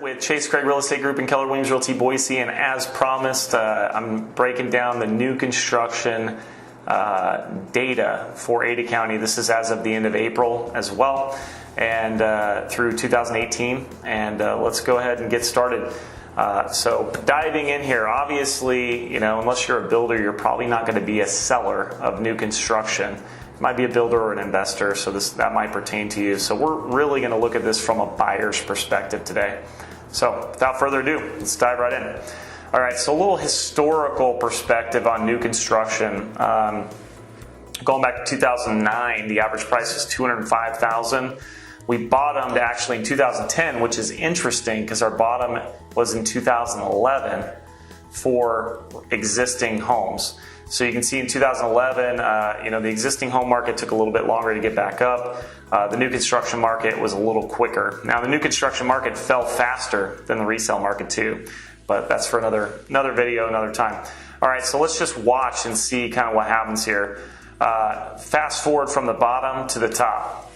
with Chase Craig Real Estate Group and Keller Williams Realty Boise, and as promised, I'm breaking down the new construction data for Ada County. This is as of the end of April as well, and through 2018. And let's go ahead and get started. So diving in here, obviously, unless you're a builder, you're probably not going to be a seller of new construction. You might be a builder or an investor, so that might pertain to you. So we're really going to look at this from a buyer's perspective today. So without further ado, let's dive right in. All right, so a little historical perspective on new construction. Going back to 2009, the average price was $205,000. We bottomed actually in 2010, which is interesting because our bottom was in 2011 for existing homes. So you can see in 2011, the existing home market took a little bit longer to get back up. The new construction market was a little quicker. Now the new construction market fell faster than the resale market too, but that's for another video, another time. All right, so let's just watch and see kind of what happens here. Fast forward from the bottom to the top.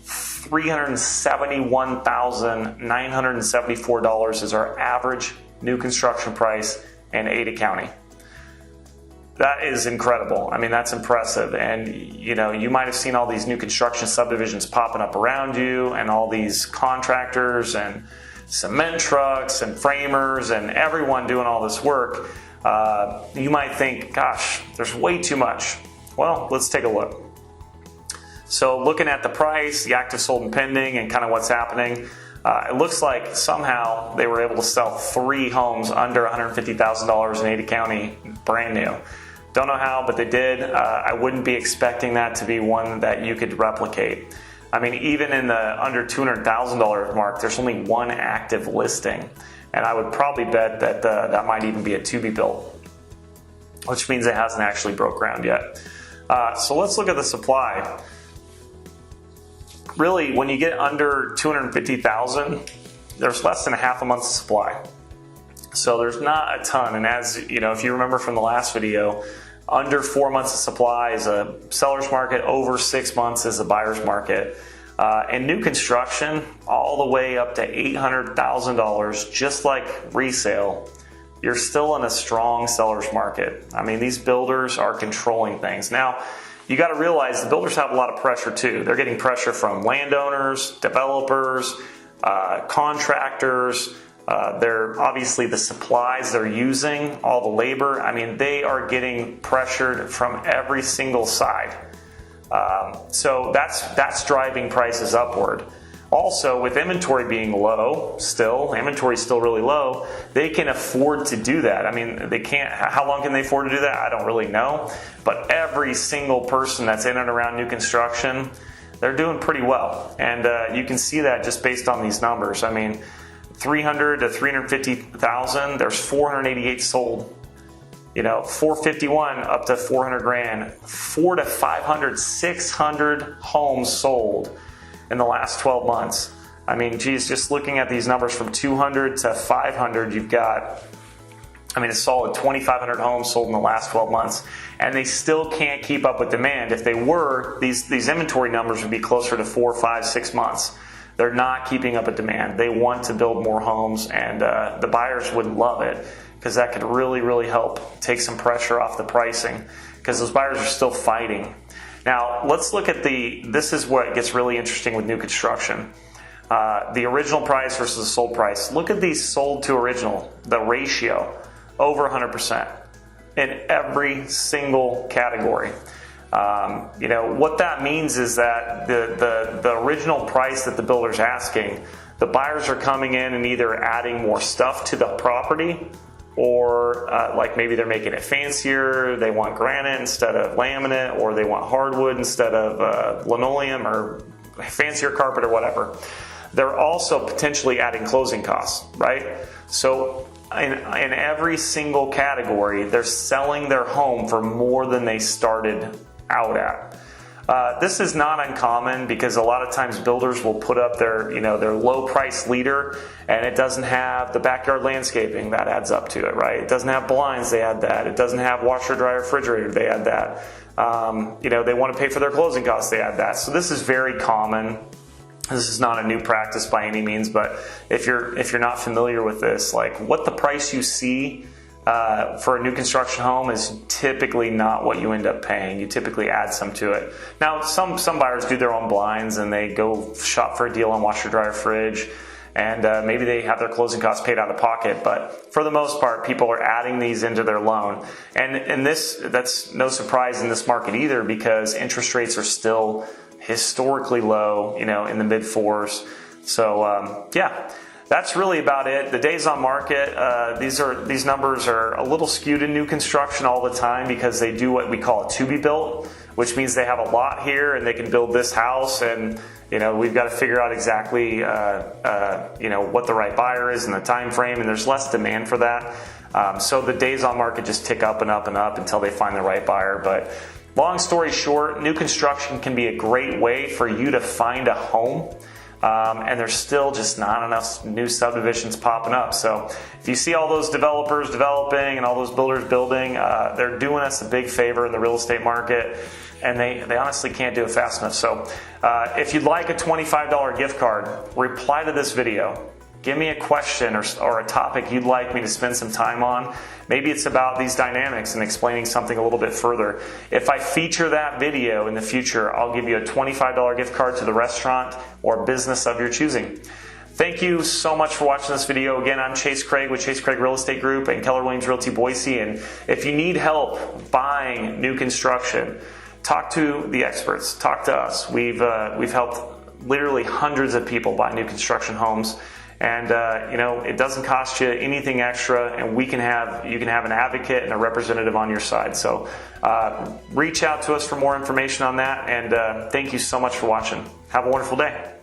$371,974 is our average new construction price in Ada County. That is incredible. I mean, that's impressive. And, you might have seen all these new construction subdivisions popping up around you and all these contractors and cement trucks and framers and everyone doing all this work. You might think, gosh, there's way too much. Well, let's take a look. So looking at the price, the active sold and pending, and kind of what's happening, it looks like somehow they were able to sell 3 homes under $150,000 in Ada County, brand new. Don't know how, but they did. I wouldn't be expecting that to be one that you could replicate. I mean, even in the under $200,000 mark, there's only one active listing. And I would probably bet that that might even be a to-be built, which means it hasn't actually broke ground yet. So let's look at the supply. Really, when you get under 250,000, there's less than a half a month's supply. So there's not a ton. And as if you remember from the last video, under 4 months of supply is a seller's market, over 6 months is a buyer's market. And new construction, all the way up to $800,000, just like resale, you're still in a strong seller's market. I mean, these builders are controlling things. Now, you got to realize the builders have a lot of pressure too. They're getting pressure from landowners, developers, contractors. They're obviously the supplies they're using, all the labor. I mean, they are getting pressured from every single side. So that's driving prices upward. Also, with inventory being low, inventory is still really low, they can afford to do that. I mean, they can't. How long can they afford to do that? I don't really know. But every single person that's in and around new construction, they're doing pretty well. And you can see that just based on these numbers. I mean, 300 to 350,000, there's 488 sold. 451 up to 400 grand, 400 to 500, 600 homes sold in the last 12 months. I mean, geez, just looking at these numbers from 200 to 500, you've got, a solid 2,500 homes sold in the last 12 months. And they still can't keep up with demand. If they were, these inventory numbers would be closer to 4, 5, 6 months. They're not keeping up with demand. They want to build more homes, and the buyers would love it because that could really, really help take some pressure off the pricing because those buyers are still fighting. Now, let's look at this is what gets really interesting with new construction. The original price versus the sold price. Look at these sold to original, the ratio, over 100% in every single category. What that means is that the original price that the builder's asking, the buyers are coming in and either adding more stuff to the property, or like maybe they're making it fancier. They want granite instead of laminate, or they want hardwood instead of linoleum, or fancier carpet, or whatever. They're also potentially adding closing costs, right? So in every single category, they're selling their home for more than they started out at. This is not uncommon because a lot of times builders will put up their low price leader, and it doesn't have the backyard landscaping. That adds up to it, right? It doesn't have blinds, they add that. It doesn't have washer, dryer, refrigerator, they add that. They want to pay for their closing costs, they add that. So this is very common This is not a new practice by any means, but if you're not familiar with this, like what the price you see for a new construction home is typically not what you end up paying. You typically add some to it. Now, some buyers do their own blinds and they go shop for a deal on washer, dryer, fridge, and maybe they have their closing costs paid out of pocket. But for the most part, people are adding these into their loan, and that's no surprise in this market either, because interest rates are still historically low, in the mid fours. So yeah. That's really about it. The days on market, these numbers are a little skewed in new construction all the time because they do what we call a to be built, which means they have a lot here and they can build this house, and we've got to figure out exactly what the right buyer is and the time frame, and there's less demand for that. So the days on market just tick up and up and up until they find the right buyer. But long story short, new construction can be a great way for you to find a home. And there's still just not enough new subdivisions popping up. So if you see all those developers developing and all those builders building, they're doing us a big favor in the real estate market, and they honestly can't do it fast enough. So if you'd like a $25 gift card, reply to this video. Give me a question or a topic you'd like me to spend some time on. Maybe it's about these dynamics and explaining something a little bit further. If I feature that video in the future, I'll give you a $25 gift card to the restaurant or business of your choosing. Thank you so much for watching this video. Again, I'm Chase Craig with Chase Craig Real Estate Group and Keller Williams Realty Boise. And if you need help buying new construction, talk to the experts. Talk to us. We've helped literally hundreds of people buy new construction homes. And it doesn't cost you anything extra, and you can have an advocate and a representative on your side. So reach out to us for more information on that, and thank you so much for watching. Have a wonderful day.